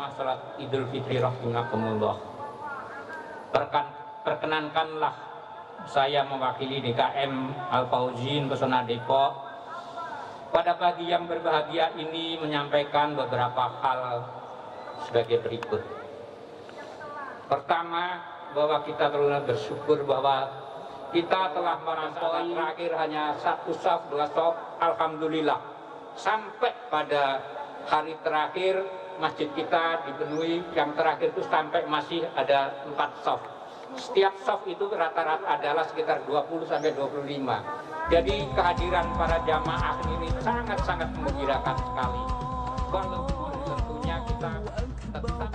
jamaah salat Idul Fitri rahimakumullah. Perkenankanlah saya mewakili DKM Al-Fauzin Pesona Depok pada pagi yang berbahagia ini menyampaikan beberapa hal sebagai berikut. Pertama, bahwa kita perlu bersyukur bahwa kita telah melampaui terakhir hanya 1 shaf, 2 shaf, alhamdulillah. Sampai pada hari terakhir masjid kita dipenuhi, yang terakhir itu sampai masih ada 4 shaf. Setiap shaf itu rata-rata adalah sekitar 20 sampai 25. Jadi kehadiran para jamaah ini sangat-sangat menggembirakan sekali. Walaupun tentunya kita tetap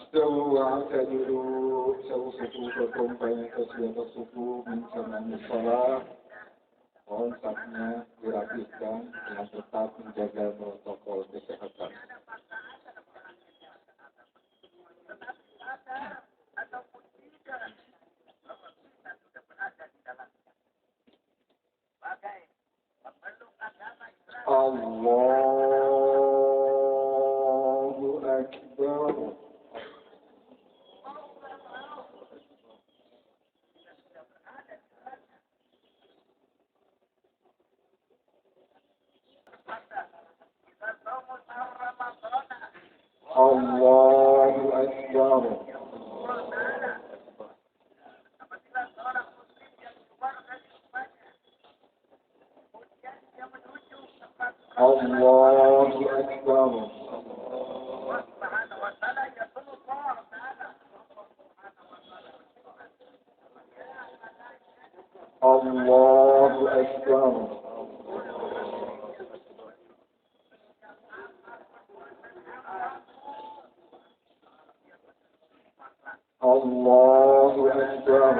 استووا واعتدلوا سووا صفوفكم بين تسوية الصفوف من تمام الصلاة. Mohon safnya dirapihkan dengan tetap menjaga protokol kesehatan. Allahu Akbar. Allahu Akbar. Allahu Akbar. Allahu Akbar. Allahu Akbar.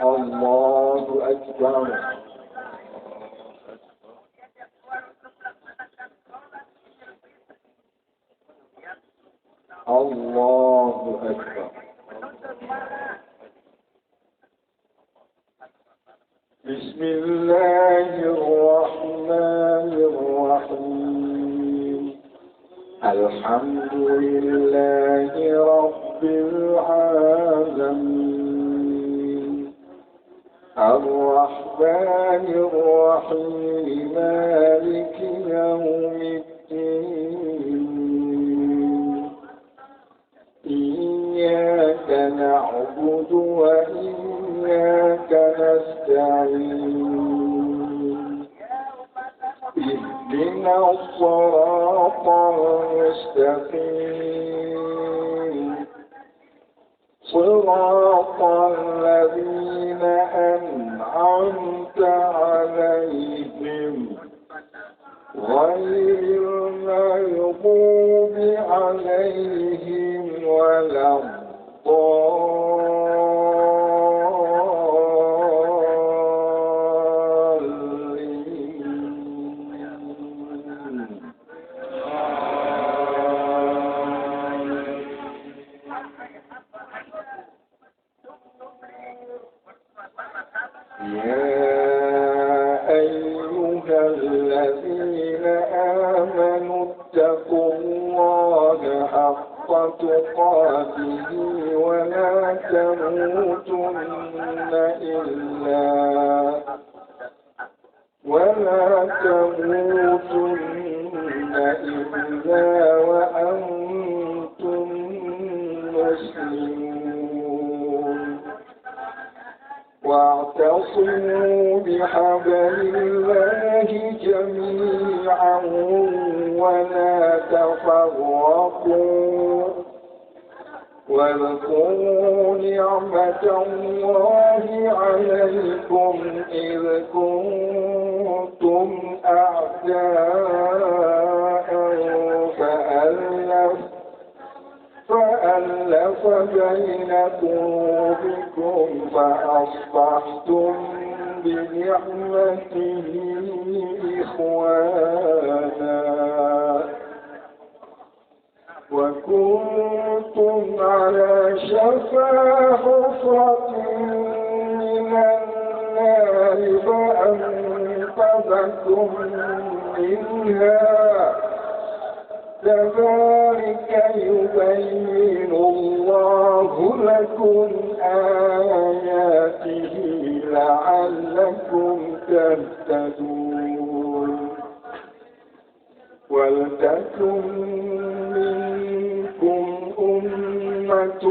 Allahu Akbar. Allahu Akbar. Bismillahirrahmanirrahim. Alhamdulillahi Rabbil alamin. Ar-Rahmanir Rahim. Maliki yaumiddin. Iyyaka na'budu wa iyyaka nasta'in. Ihdina as-siratal mustaqim. Siratal ladzina an'amta 'alaihim ghairil maghdubi 'alaihim تقاته ولا تموتن إلا وأنتم مسلمون. واعتصموا بحبل الله جميعا ولا تفرقوا واذكروا نعمة الله عليكم إذ كنتم أعداء فألف بين قلوبكم فأصبحتم بنعمته إخوانا وكنتم على شفا حفرة من النار فأنقذكم منها كذلك يبين الله لكم آياته لعلكم تهتدون ولتكن منكم أمة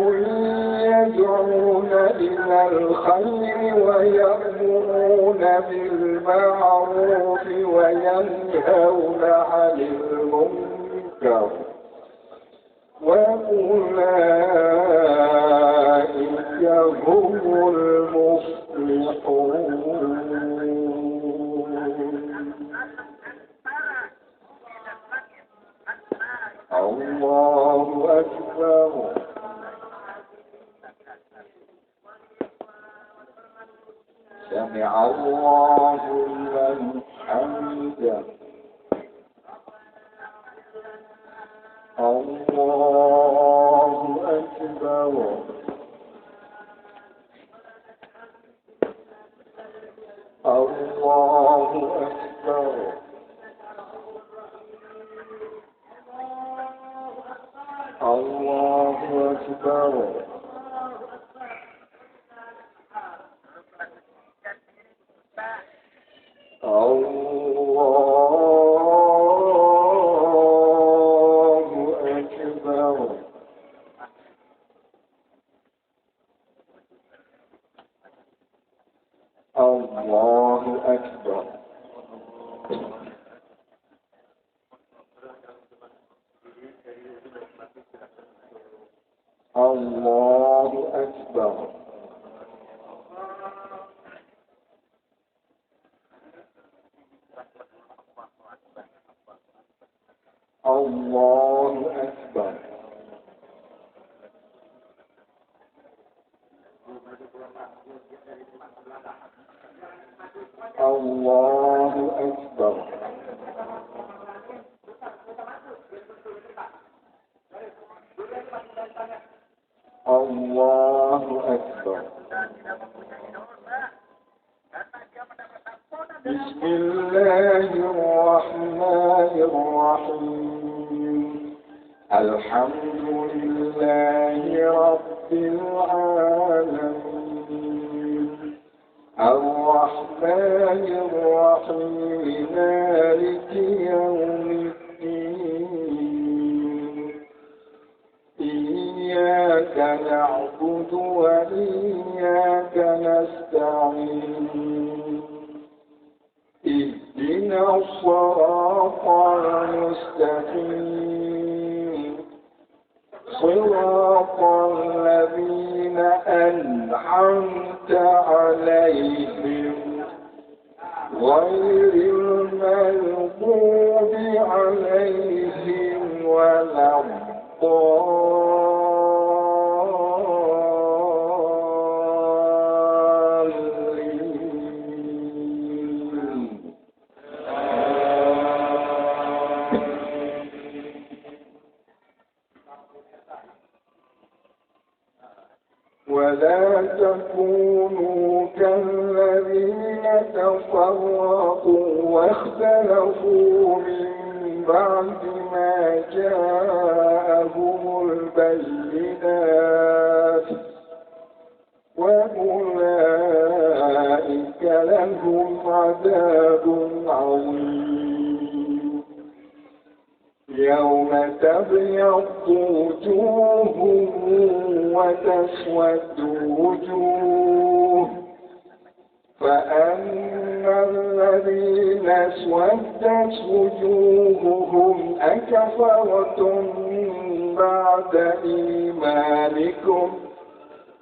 يدعون إلى الخير ويأمرون بالمعروف وينهون عن المنكر وأولئك هم المفلحون. الله أكبر. سمع الله لمن حمده. الله أكبر. الله أكبر. الله أكبر. الله أكبر. الله أكبر. الله أكبر. الله أكبر. الله أكبر. بسم الله الرحمن الرحيم. الحمد لله رب العالمين الرحمن الرحيم مالك يوم الدين إياك نعبد وإياك نستعين اهدنا الصراط المستقيم صراط الذين أنعمت عليهم غير المغضوب عليهم ولا ولا تكونوا كالذين تفرقوا واختلفوا من بعد ما جاءهم البينات وأولئك لهم عذاب عظيم يوم تبيض وجوه وتسود وجوه فأما الذين اسودت وجوههم أكفرتم بعد إيمانكم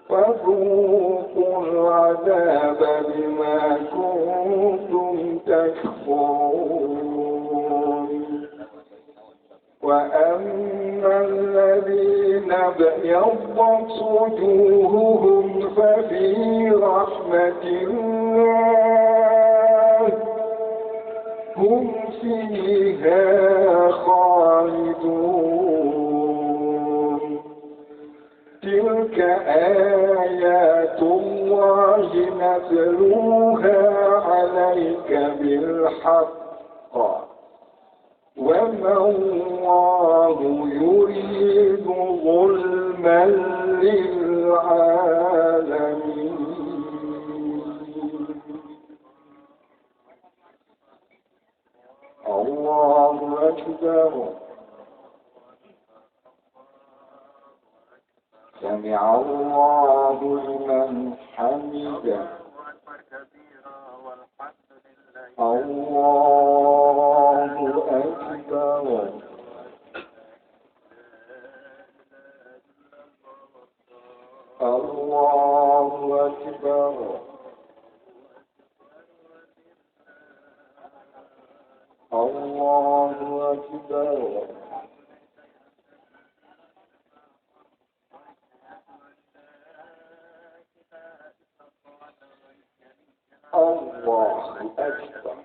فذوقوا العذاب بما كنتم تكفرون وأما الذين ابيضت وجوههم ففي رحمة الله هم فيها خالدون تلك آيات الله نتلوها عليك بالحق وما الله يريد ظلما للعالمين. الله أكبر. سمع الله لمن حمده. الله أكبر. الله أكبر. الله أكبر. الله أكبر.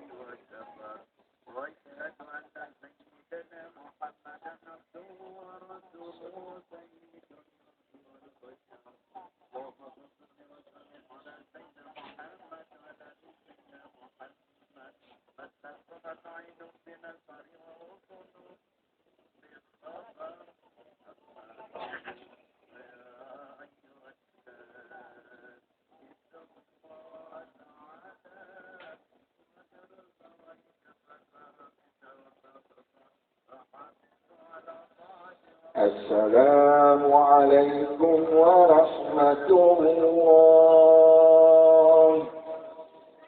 السلام عليكم ورحمة الله.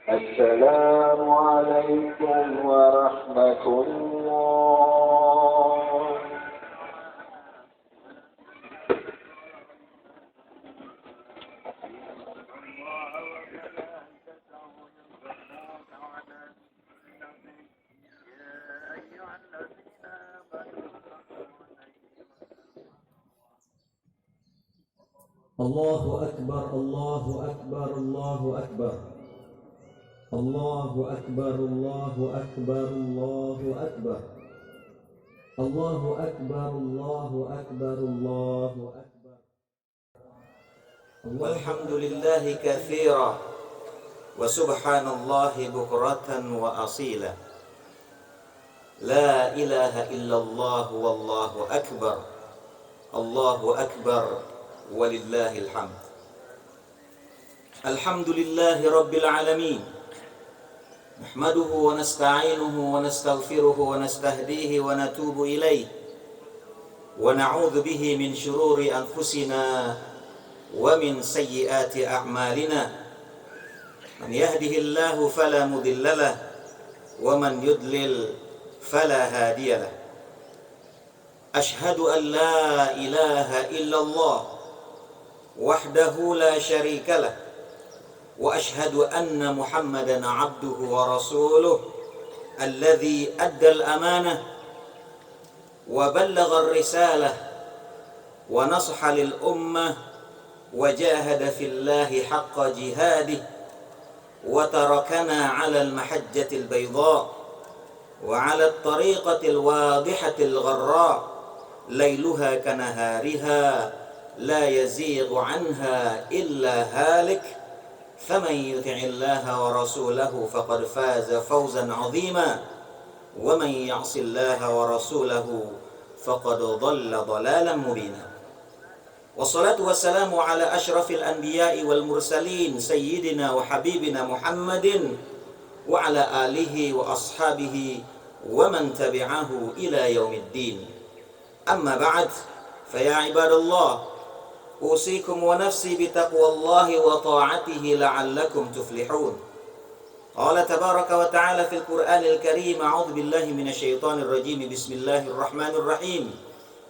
السلام عليكم ورحمة الله. الله أكبر الله أكبر الله أكبر الله أكبر الله أكبر الله أكبر الله أكبر الله أكبر الله أكبر. والحمد لله كثيرا وسبحان الله بكرة وأصيلا لا إله إلا الله والله أكبر الله أكبر ولله الحمد. الحمد لله رب العالمين نحمده ونستعينه ونستغفره ونستهديه ونتوب إليه ونعوذ به من شرور أنفسنا ومن سيئات أعمالنا من يهده الله فلا مضل له ومن يضلل فلا هادي له. أشهد أن لا إله إلا الله وحده لا شريك له وأشهد أن محمدا عبده ورسوله الذي أدى الأمانة وبلغ الرسالة ونصح للأمة وجاهد في الله حق جهاده وتركنا على المحجة البيضاء وعلى الطريقة الواضحة الغراء ليلها كنهارها لا يزيغ عنها إلا هالك فمن يطع الله ورسوله فقد فاز فوزا عظيما ومن يعص الله ورسوله فقد ضل ضلالا مبينا. والصلاة والسلام على أشرف الأنبياء والمرسلين سيدنا وحبيبنا محمد وعلى آله وأصحابه ومن تبعه إلى يوم الدين. أما بعد فيا عباد الله أوصيكم ونفسي بتقوى الله وطاعته لعلكم تفلحون. قال تبارك وتعالى في القرآن الكريم أعوذ بالله من الشيطان الرجيم بسم الله الرحمن الرحيم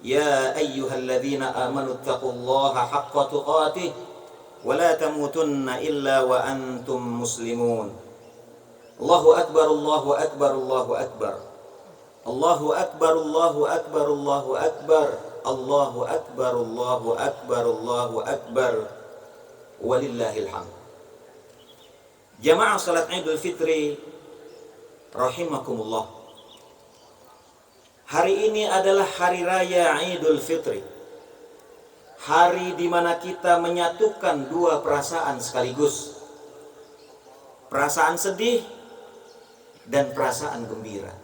يا أيها الذين آمنوا اتقوا الله حق تقاته ولا تموتن إلا وأنتم مسلمون. الله أكبر الله أكبر الله أكبر الله أكبر الله أكبر الله أكبر Allahu Akbar, Allahu Akbar, Allahu Akbar, walillahil hamd. Jamaah salat Idul Fitri rahimakumullah. Hari ini adalah hari raya Idul Fitri. Hari di mana kita menyatukan dua perasaan sekaligus. Perasaan sedih dan perasaan gembira.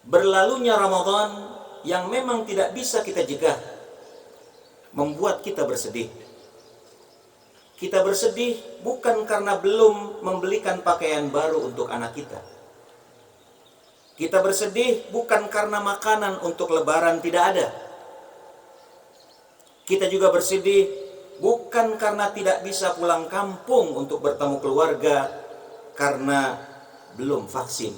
Berlalunya Ramadan yang memang tidak bisa kita cegah membuat kita bersedih. Kita bersedih bukan karena belum membelikan pakaian baru untuk anak kita. Kita bersedih bukan karena makanan untuk lebaran tidak ada. Kita juga bersedih bukan karena tidak bisa pulang kampung untuk bertemu keluarga karena belum vaksin.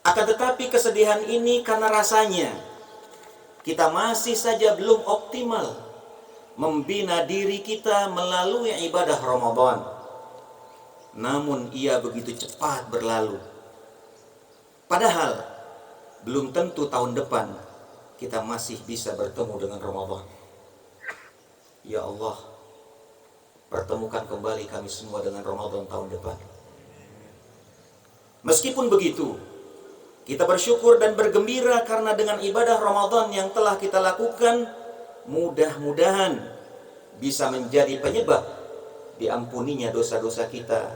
Akan tetapi kesedihan ini karena rasanya kita masih saja belum optimal membina diri kita melalui ibadah Ramadan. Namun ia begitu cepat berlalu. Padahal belum tentu tahun depan kita masih bisa bertemu dengan Ramadan. Ya Allah, pertemukan kembali kami semua dengan Ramadan tahun depan. Meskipun begitu, kita bersyukur dan bergembira karena dengan ibadah Ramadan yang telah kita lakukan, mudah-mudahan bisa menjadi penyebab diampuninya dosa-dosa kita,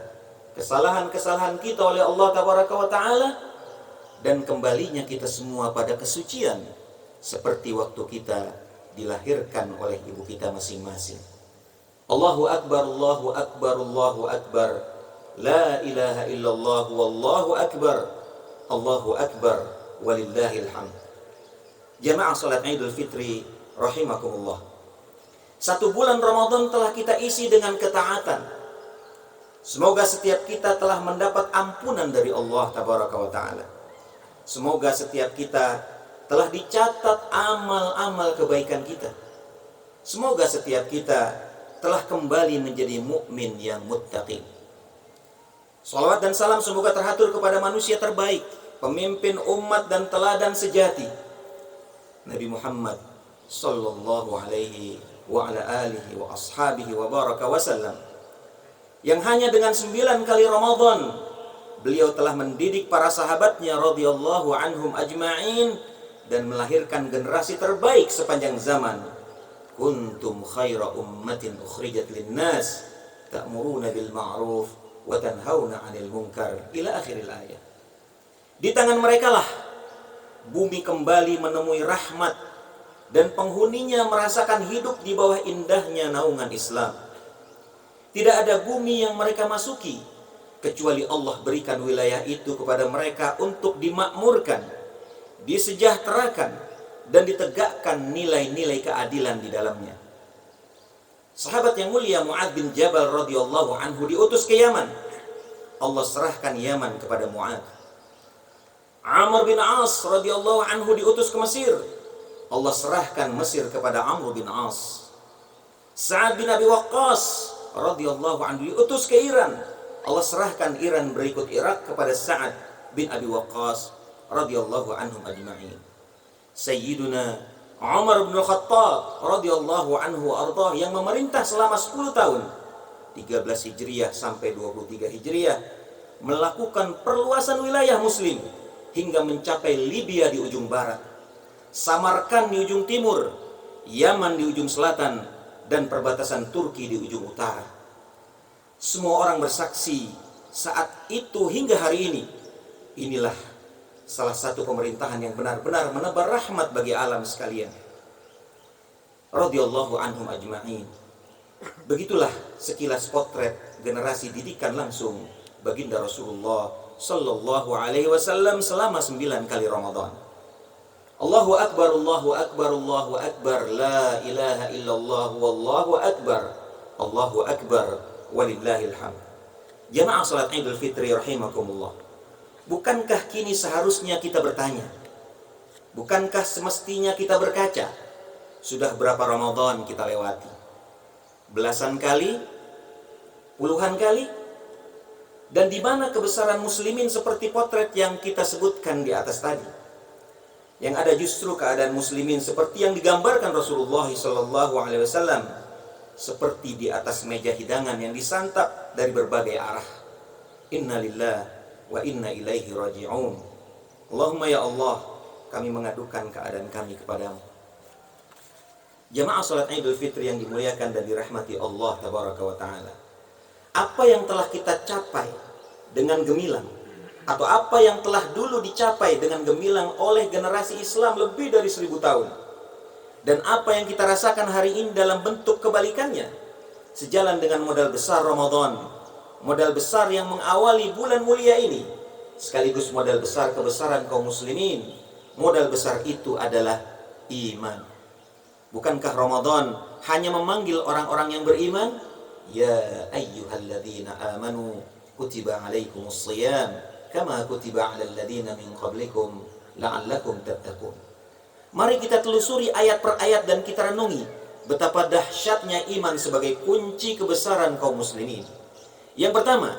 kesalahan-kesalahan kita oleh Allah Tabaraka wa Ta'ala, dan kembalinya kita semua pada kesucian seperti waktu kita dilahirkan oleh ibu kita masing-masing. Allahu Akbar, Allahu Akbar, Allahu Akbar, la ilaha illallah, wallahu akbar, Allahu Akbar, walillahil hamd. Jamaah salat Idul Fitri rahimakumullah. 1 bulan Ramadan telah kita isi dengan ketaatan. Semoga setiap kita telah mendapat ampunan dari Allah Tabaraka wa Ta'ala. Semoga setiap kita telah dicatat amal-amal kebaikan kita. Semoga setiap kita telah kembali menjadi mukmin yang muttaqin. Salawat dan salam semoga terhatur kepada manusia terbaik, pemimpin umat dan teladan sejati, Nabi Muhammad sallallahu alaihi wa ala alihi wa ashabihi wa baraka wasallam, yang hanya dengan 9 kali Ramadan beliau telah mendidik para sahabatnya radhiyallahu anhum ajma'in dan melahirkan generasi terbaik sepanjang zaman. Kuntum khaira ummatin ukhrijat linnas ta'muruna bil ma'ruf wa tanhauna 'anil munkar, ila akhiril ayat. Di tangan merekalah bumi kembali menemui rahmat dan penghuninya merasakan hidup di bawah indahnya naungan Islam. Tidak ada bumi yang mereka masuki kecuali Allah berikan wilayah itu kepada mereka untuk dimakmurkan, disejahterakan, dan ditegakkan nilai-nilai keadilan di dalamnya. Sahabat yang mulia Mu'adz bin Jabal radhiyallahu anhu diutus ke Yaman. Allah serahkan Yaman kepada Mu'adz. Amr bin As radhiyallahu anhu diutus ke Mesir. Allah serahkan Mesir kepada Amr bin As. Sa'ad bin Abi Waqqas radhiyallahu anhu diutus ke Iran. Allah serahkan Iran berikut Irak kepada Sa'ad bin Abi Waqqas radhiyallahu anhum ajma'in. Sayyiduna Umar bin Khattab radhiyallahu anhu ardah yang memerintah selama 10 tahun 13 Hijriah sampai 23 Hijriah melakukan perluasan wilayah muslim hingga mencapai Libya di ujung barat, Samarkand di ujung timur, Yaman di ujung selatan, dan perbatasan Turki di ujung utara. Semua orang bersaksi saat itu hingga hari ini, inilah salah satu pemerintahan yang benar-benar menebar rahmat bagi alam sekalian. Radhiyallahu anhum ajma'in. Begitulah sekilas potret generasi didikan langsung baginda Rasulullah sallallahu alaihi wasallam selama 9 kali Ramadan. Allahu Akbar, Allahu Akbar, Allahu Akbar, la ilaha illallah, wallahu akbar, Allahu Akbar, walillahil hamd. Jamaah salat Idul Fitri rahimakumullah. Bukankah kini seharusnya kita bertanya? Bukankah semestinya kita berkaca? Sudah berapa Ramadan kita lewati? Belasan kali? Puluhan kali? Dan di mana kebesaran muslimin seperti potret yang kita sebutkan di atas tadi? Yang ada justru keadaan muslimin seperti yang digambarkan Rasulullah SAW, seperti di atas meja hidangan yang disantap dari berbagai arah. Inna lillah wa inna ilaihi raji'un. Allahumma ya Allah, kami mengadukan keadaan kami kepadamu. Jamaah salat Idul Fitri yang dimuliakan dan dirahmati Allah tabaraka wa ta'ala, apa yang telah kita capai dengan gemilang, atau apa yang telah dulu dicapai dengan gemilang oleh generasi Islam lebih dari 1000 tahun, dan apa yang kita rasakan hari ini dalam bentuk kebalikannya, sejalan dengan modal besar Ramadan, modal besar yang mengawali bulan mulia ini, sekaligus modal besar kebesaran kaum muslimin. Modal besar itu adalah iman. Bukankah Ramadan hanya memanggil orang-orang yang beriman? Ya ayyuhalladzina amanu kutiba alaikumus shiyam kama kutiba alal ladzina min qablikum la'allakum tattaqun. Mari kita telusuri ayat per ayat dan kita renungi betapa dahsyatnya iman sebagai kunci kebesaran kaum muslimin. Yang pertama,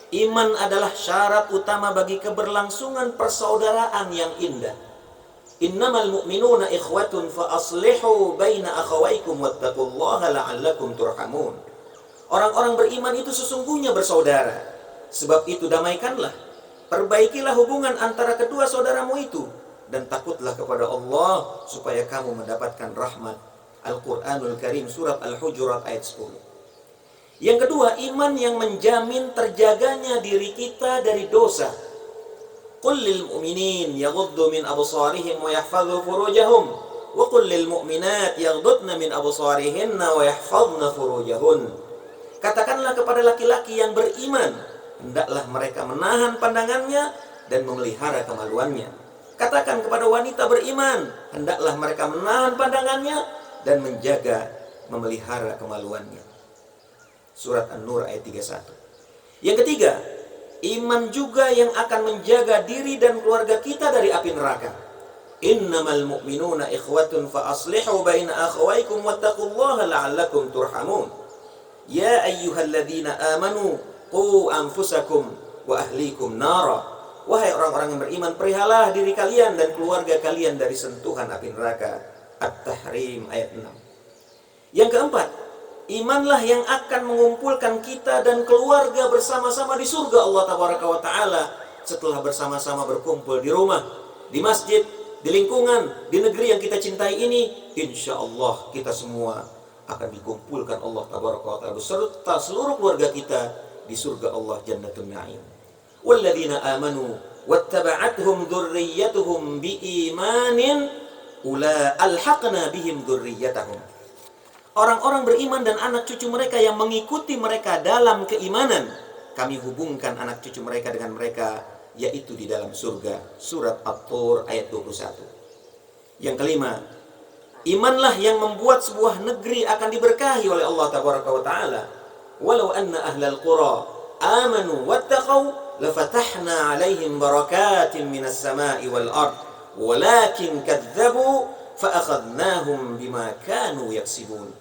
iman adalah syarat utama bagi keberlangsungan persaudaraan yang indah. Innamal mu'minuna ikhwatun fa aslihu baina akhawaykum wattaqullaha la'allakum turhamun. Orang-orang beriman itu sesungguhnya bersaudara. Sebab itu damaikanlah, perbaikilah hubungan antara kedua saudaramu itu, dan takutlah kepada Allah supaya kamu mendapatkan rahmat. Al-Qur'anul Karim surat Al-Hujurat ayat 10. Yang kedua, iman yang menjamin terjaganya diri kita dari dosa. Qul lil mu'minin yaghuddu min absarihim wa yahfadhu furujahum wa qul lil mu'minat yaghuddna min absarihinna wa yahfadhna furujahun. Katakanlah kepada laki-laki yang beriman, hendaklah mereka menahan pandangannya dan memelihara kemaluannya. Katakan kepada wanita beriman, hendaklah mereka menahan pandangannya dan menjaga, memelihara kemaluannya. Surat An-Nur ayat 31. Yang ketiga, iman juga yang akan menjaga diri dan keluarga kita dari api neraka. Innamal mu'minuna ikhwatun fa aslihu baina akhawaykum wattaqullaha la'allakum turhamun. Ya ayyuhalladzina amanu qu anfusakum wa ahlikum nara. Wahai orang-orang yang beriman, perihalah diri kalian dan keluarga kalian dari sentuhan api neraka. At-Tahrim ayat 6. Yang keempat, imanlah yang akan mengumpulkan kita dan keluarga bersama-sama di surga Allah tabaraka wa ta'ala, setelah bersama-sama berkumpul di rumah, di masjid, di lingkungan, di negeri yang kita cintai ini. Insya Allah kita semua akan dikumpulkan Allah tabaraka wa ta'ala beserta seluruh keluarga kita di surga Allah Jannatul Na'im. Walladzina amanu wattaba'athum dzurriyyatuhum biimanin alhaqna bihim dzurriyyatahum. Orang-orang beriman dan anak cucu mereka yang mengikuti mereka dalam keimanan, kami hubungkan anak cucu mereka dengan mereka, yaitu di dalam surga. Surat At-Tur ayat 21. Yang kelima, imanlah yang membuat sebuah negeri akan diberkahi oleh Allah tabaraka wa ta'ala. Walau anna ahlal qura amanu wattaqau lafatahna alaihim barakatin minas sama'i wal ard walakin kadzabu fa'akhadnahum bima kanu yaksibun.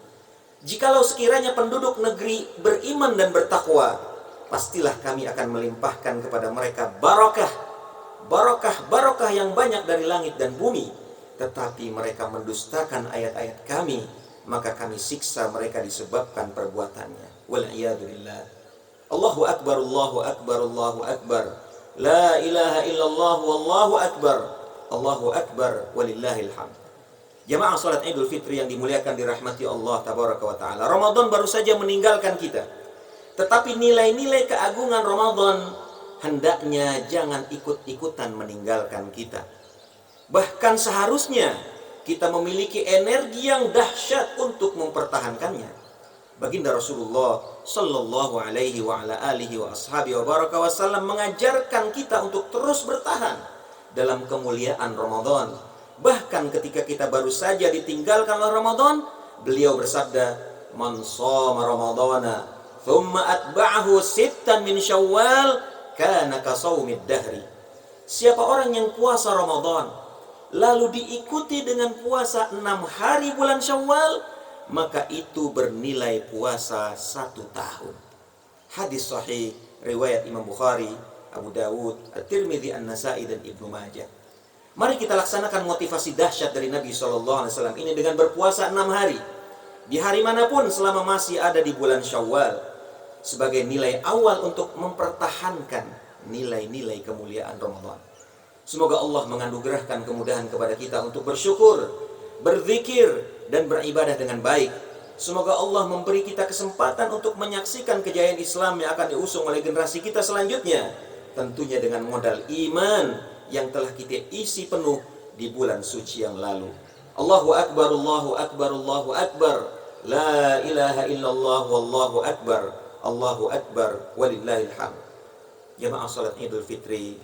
Jikalau sekiranya penduduk negeri beriman dan bertakwa, pastilah kami akan melimpahkan kepada mereka barokah yang banyak dari langit dan bumi. Tetapi mereka mendustakan ayat-ayat kami, maka kami siksa mereka disebabkan perbuatannya. Wal'iyadzubillah. Allahu akbar, Allahu akbar, Allahu akbar. La ilaha illallah wallahu akbar. Allahu akbar walillahil hamd. Jamaah salat Idul Fitri yang dimuliakan dirahmati Allah tabaraka wa ta'ala, Ramadan baru saja meninggalkan kita. Tetapi nilai-nilai keagungan Ramadan hendaknya jangan ikut-ikutan meninggalkan kita. Bahkan seharusnya kita memiliki energi yang dahsyat untuk mempertahankannya. Baginda Rasulullah sallallahu alaihi wa ala alihi wa ashabi wa baraka wasallam mengajarkan kita untuk terus bertahan dalam kemuliaan Ramadan. Bahkan ketika kita baru saja ditinggalkan oleh Ramadan, beliau bersabda, "Man shoma Ramadana, thumma atba'ahu sittan min Syawal, kana ka shaumid dahri." Siapa orang yang puasa Ramadan, lalu diikuti dengan puasa 6 hari bulan Syawal, maka itu bernilai puasa 1 tahun. Hadis sahih riwayat Imam Bukhari, Abu Dawud, At-Tirmidzi, An-Nasa'i dan Ibnu Majah. Mari kita laksanakan motivasi dahsyat dari Nabi SAW ini dengan berpuasa 6 hari. Di hari manapun selama masih ada di bulan Syawal. Sebagai nilai awal untuk mempertahankan nilai-nilai kemuliaan Ramadan. Semoga Allah menganugerahkan kemudahan kepada kita untuk bersyukur, berzikir, dan beribadah dengan baik. Semoga Allah memberi kita kesempatan untuk menyaksikan kejayaan Islam yang akan diusung oleh generasi kita selanjutnya. Tentunya dengan modal iman yang telah kita isi penuh di bulan suci yang lalu. Allahu Akbar, Allahu Akbar, Allahu Akbar. La ilaha illallah, wallahu Akbar. Allahu Akbar, walillahil hamd. Jamaah salat Idul Fitri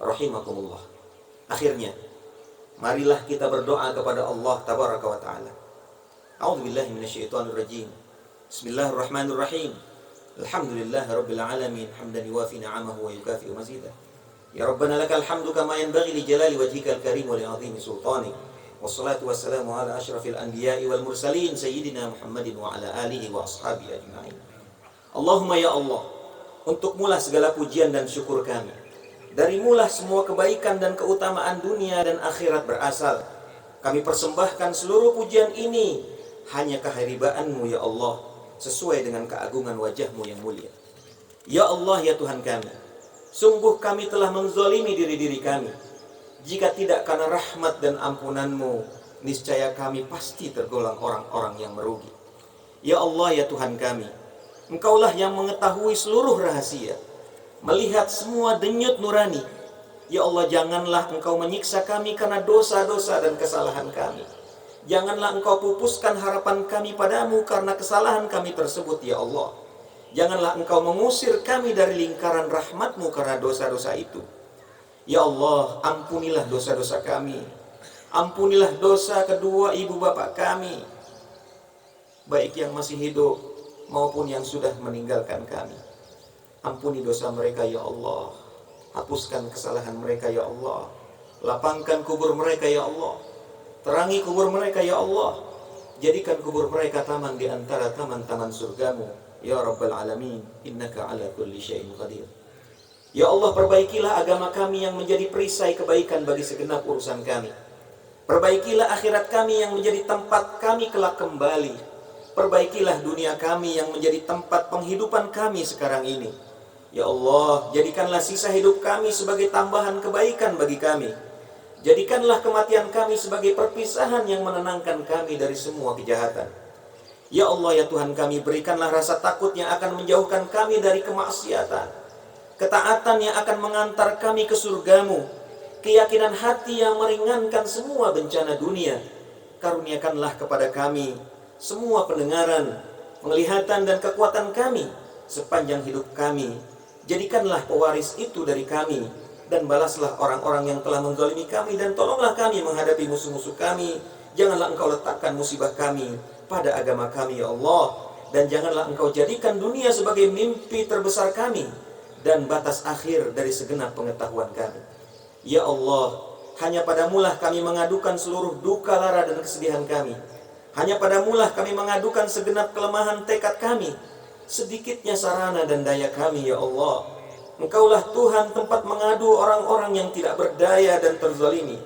rahimakumullah. Akhirnya, marilah kita berdoa kepada Allah tabaraka wa taala. A'udzubillahi minasyaitonir rajim. Bismillahirrahmanirrahim. Alhamdulillahirabbil alamin, hamdan yuwafi ni'amahu wa yukafi'u mazidah. Ya Rabbana lakal hamdu kama yanbaghi li jalali wajhikal karim wa li 'azimi sultanik. Wassalatu wassalamu ala asyrafil anbiya'i wal mursalin sayyidina Muhammadin wa ala alihi wa ashabihi ajma'in. Allahumma ya Allah, untuk mula segala pujian dan syukur kami. Dari mula semua kebaikan dan keutamaan dunia dan akhirat berasal. Kami persembahkan seluruh pujian ini hanya keharibaanmu ya Allah, sesuai dengan keagungan wajahmu yang mulia. Ya Allah ya Tuhan kami, sungguh kami telah menzalimi diri-diri kami. Jika tidak karena rahmat dan ampunanmu, niscaya kami pasti tergolong orang-orang yang merugi. Ya Allah ya Tuhan kami, Engkaulah yang mengetahui seluruh rahasia, melihat semua denyut nurani. Ya Allah, janganlah Engkau menyiksa kami karena dosa-dosa dan kesalahan kami. Janganlah Engkau pupuskan harapan kami padamu karena kesalahan kami tersebut ya Allah. Janganlah Engkau mengusir kami dari lingkaran rahmat-Mu karena dosa-dosa itu. Ya Allah, ampunilah dosa-dosa kami. Ampunilah dosa kedua ibu bapak kami, baik yang masih hidup maupun yang sudah meninggalkan kami. Ampuni dosa mereka ya Allah. Hapuskan kesalahan mereka ya Allah. Lapangkan kubur mereka ya Allah. Terangi kubur mereka ya Allah. Jadikan kubur mereka taman di antara taman-taman surgamu ya Rabbal Alamin, innaka ala kulli syai'in qadir. Ya Allah, perbaikilah agama kami yang menjadi perisai kebaikan bagi segenap urusan kami. Perbaikilah akhirat kami yang menjadi tempat kami kelak kembali. Perbaikilah dunia kami yang menjadi tempat penghidupan kami sekarang ini. Ya Allah, jadikanlah sisa hidup kami sebagai tambahan kebaikan bagi kami. Jadikanlah kematian kami sebagai perpisahan yang menenangkan kami dari semua kejahatan. Ya Allah ya Tuhan kami, berikanlah rasa takut yang akan menjauhkan kami dari kemaksiatan, ketaatan yang akan mengantar kami ke surgamu, keyakinan hati yang meringankan semua bencana dunia. Karuniakanlah kepada kami semua pendengaran, penglihatan dan kekuatan kami sepanjang hidup kami. Jadikanlah pewaris itu dari kami, dan balaslah orang-orang yang telah menzalimi kami, dan tolonglah kami menghadapi musuh-musuh kami. Janganlah Engkau letakkan musibah kami pada agama kami ya Allah, dan janganlah Engkau jadikan dunia sebagai mimpi terbesar kami dan batas akhir dari segenap pengetahuan kami. Ya Allah, hanya padamulah kami mengadukan seluruh duka lara dan kesedihan kami. Hanya padamulah kami mengadukan segenap kelemahan tekad kami, sedikitnya sarana dan daya kami ya Allah. Engkaulah Tuhan tempat mengadu orang-orang yang tidak berdaya dan terzalimi.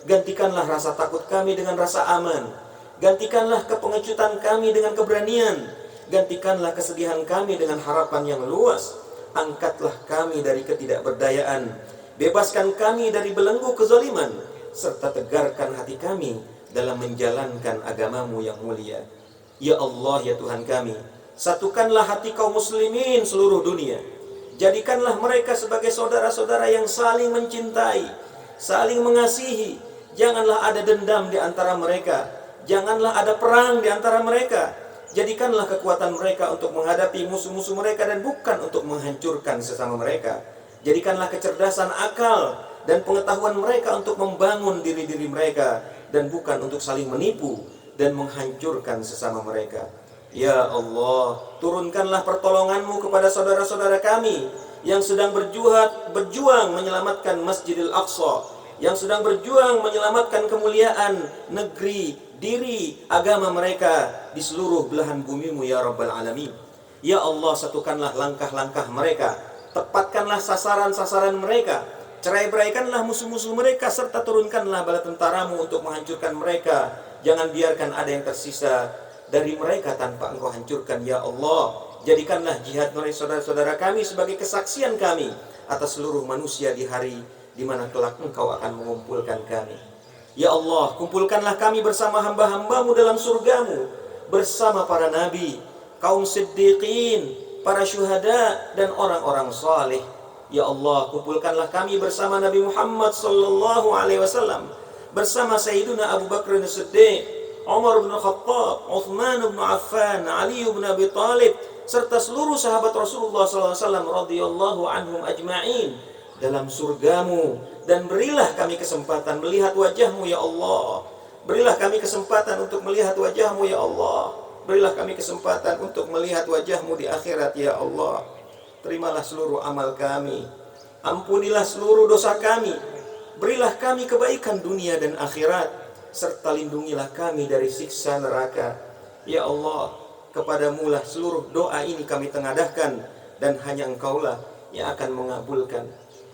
Gantikanlah rasa takut kami dengan rasa aman. Gantikanlah kepengecutan kami dengan keberanian. Gantikanlah kesedihan kami dengan harapan yang luas. Angkatlah kami dari ketidakberdayaan. Bebaskan kami dari belenggu kezaliman, serta tegarkan hati kami dalam menjalankan agamamu yang mulia. Ya Allah ya Tuhan kami, satukanlah hati kaum muslimin seluruh dunia. Jadikanlah mereka sebagai saudara-saudara yang saling mencintai, saling mengasihi. Janganlah ada dendam di antara mereka. Janganlah ada perang di antara mereka. Jadikanlah kekuatan mereka untuk menghadapi musuh-musuh mereka dan bukan untuk menghancurkan sesama mereka. Jadikanlah kecerdasan akal dan pengetahuan mereka untuk membangun diri-diri mereka dan bukan untuk saling menipu dan menghancurkan sesama mereka. Ya Allah, turunkanlah pertolongan-Mu kepada saudara-saudara kami yang sedang berjuang menyelamatkan Masjidil Aqsa, yang sedang berjuang menyelamatkan kemuliaan negeri, diri, agama mereka di seluruh belahan bumi-Mu ya Rabbal Alamin. Ya Allah, satukanlah langkah-langkah mereka, tepatkanlah sasaran-sasaran mereka, Cerai-beraikanlah musuh-musuh mereka, serta turunkanlah bala tentaramu untuk menghancurkan mereka. Jangan biarkan ada yang tersisa dari mereka tanpa Engkau hancurkan, ya Allah. Jadikanlah jihad mereka saudara-saudara kami sebagai kesaksian kami atas seluruh manusia di hari di mana kelak Engkau akan mengumpulkan kami. Ya Allah, kumpulkanlah kami bersama hamba-hambamu dalam surgamu, bersama para nabi, kaum siddiqin, para syuhada, dan orang-orang saleh. Ya Allah, kumpulkanlah kami bersama Nabi Muhammad sallallahu alaihi wasallam, bersama Sayyiduna Abu Bakar As-Siddiq, Umar bin Khattab, Uthman bin Affan, Ali bin Abi Thalib, serta seluruh sahabat Rasulullah sallallahu alaihi wasallam radhiyallahu anhum ajma'in dalam surgamu. Dan berilah kami kesempatan melihat wajahmu, ya Allah. Berilah kami kesempatan untuk melihat wajahmu, ya Allah. Berilah kami kesempatan untuk melihat wajahmu di akhirat, ya Allah. Terimalah seluruh amal kami, ampunilah seluruh dosa kami, berilah kami kebaikan dunia dan akhirat, serta lindungilah kami dari siksa neraka. Ya Allah, kepadamulah seluruh doa ini kami tengadahkan, dan hanya Engkaulah yang akan mengabulkan.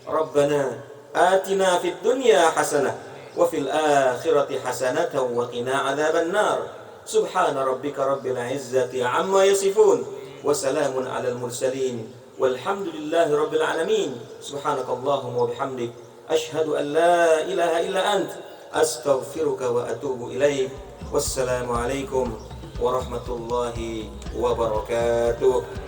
Rabbana atina fid dunya hasanah wa fil akhirati hasanatan wa qina adzaban nar. Subhana rabbika rabbil izzati amma yasifun wa salamun alal mursalin walhamdulillahi rabbil alamin. Subhanakallahumma wa bihamdik asyhadu an la ilaha illa ant astaghfiruka wa atubu ilaik. Wassalamu alaikum warahmatullahi wabarakatuh.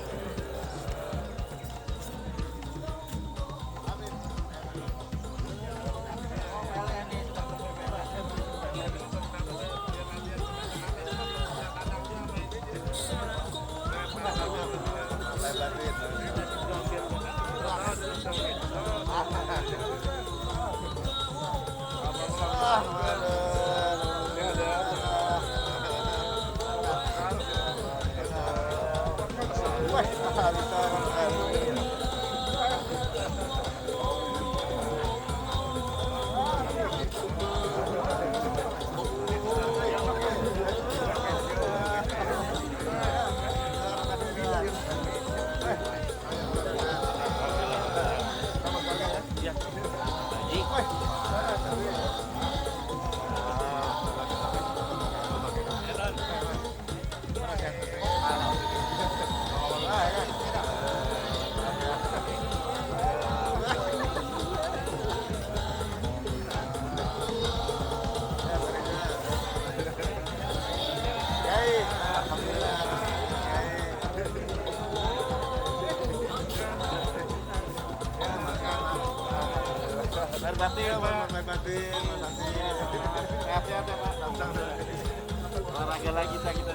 Olahraga lagi kita.